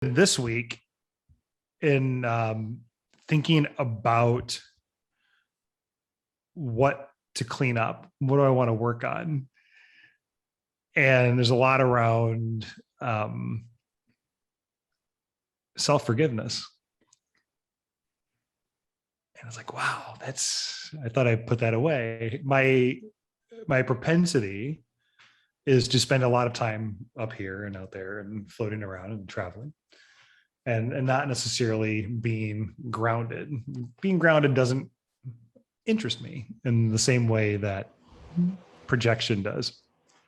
this week in thinking about what to clean up, what do I want to work on, and there's a lot around self-forgiveness. And I was like, wow, I thought I put that away. My propensity is to spend a lot of time up here and out there and floating around and traveling and not necessarily being grounded. Being grounded doesn't interest me in the same way that projection does.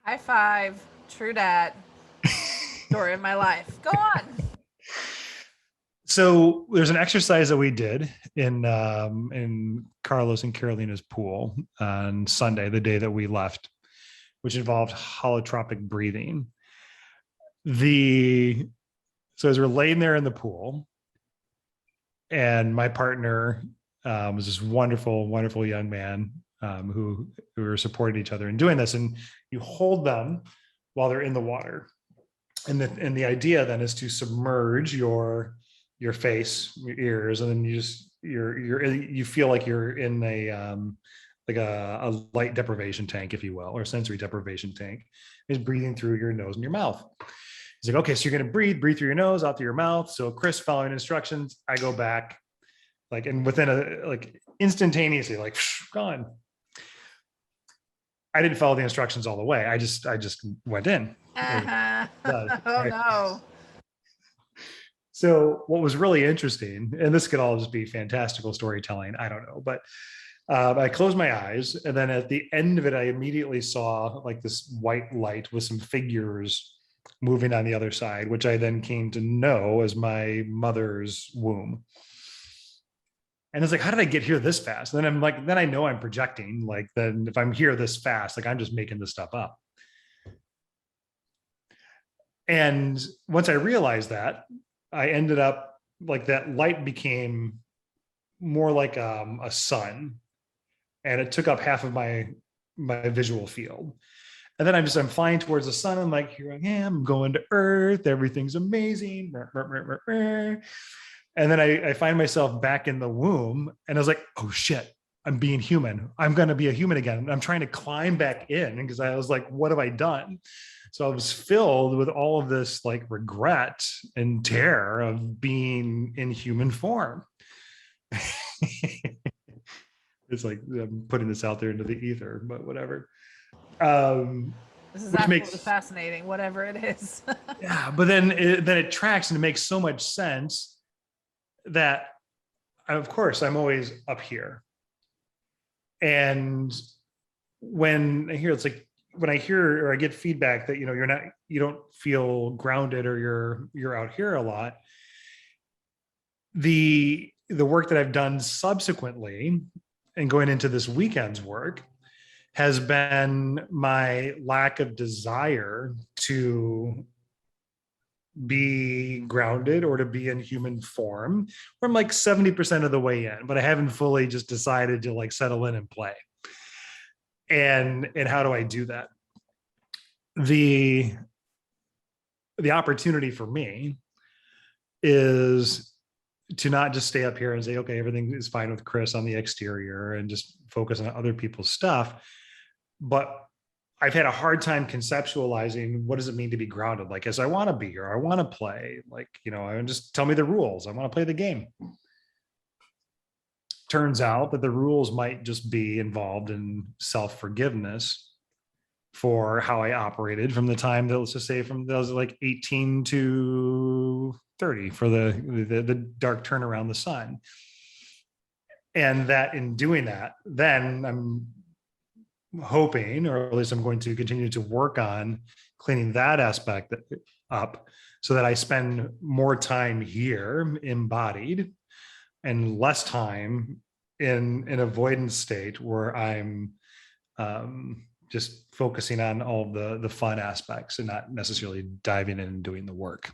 High five. True dat. Story of my life. Go on. So there's an exercise that we did in Carlos and Carolina's pool on Sunday, the day that we left, which involved holotropic breathing. So as we're laying there in the pool, and my partner was this wonderful, wonderful young man who were supporting each other in doing this, and you hold them while they're in the water, and the idea then is to submerge your face, your ears, and then you feel like you're in a light deprivation tank, if you will, or sensory deprivation tank. Is breathing through your nose and your mouth. He's like, okay, so you're going to breathe through your nose, out through your mouth. So Chris following instructions, I go back, and within instantaneously, gone. I didn't follow the instructions all the way. I just went in. Oh no. So what was really interesting, and this could all just be fantastical storytelling, I don't know, but I closed my eyes, and then at the end of it, I immediately saw this white light with some figures moving on the other side, which I then came to know as my mother's womb. And it's like, how did I get here this fast? And then I'm like, then I know I'm projecting. Then if I'm here this fast, I'm just making this stuff up. And once I realized that, I ended up that light became more like a sun, and it took up half of my visual field. And then I'm flying towards the sun. I'm like, here I am, I'm going to Earth. Everything's amazing. And then I find myself back in the womb, and I was like, oh shit, I'm being human. I'm going to be a human again. And I'm trying to climb back in because I was like, what have I done? So I was filled with all of this regret and terror of being in human form. It's like I'm putting this out there into the ether, but whatever. This is absolutely fascinating, whatever it is. Yeah, but then it tracks, and it makes so much sense that, of course, I'm always up here. And when I hear when I hear or I get feedback that you don't feel grounded, or you're out here a lot, the work that I've done subsequently and going into this weekend's work has been my lack of desire to be grounded or to be in human form. Where I'm 70% of the way in, but I haven't fully just decided to settle in and play. And how do I do that? The opportunity for me is to not just stay up here and say, okay, everything is fine with Chris on the exterior and just focus on other people's stuff. But I've had a hard time conceptualizing what does it mean to be grounded? As I want to be here, I want to play, just tell me the rules. I want to play the game. Turns out that the rules might just be involved in self-forgiveness for how I operated from the time that, let's just say, from those 18 to 30 for the dark turn around the sun. And that in doing that, then I'm hoping, or at least I'm going to continue to work on cleaning that aspect up so that I spend more time here embodied and less time in an avoidance state where I'm just focusing on all the fun aspects and not necessarily diving in and doing the work.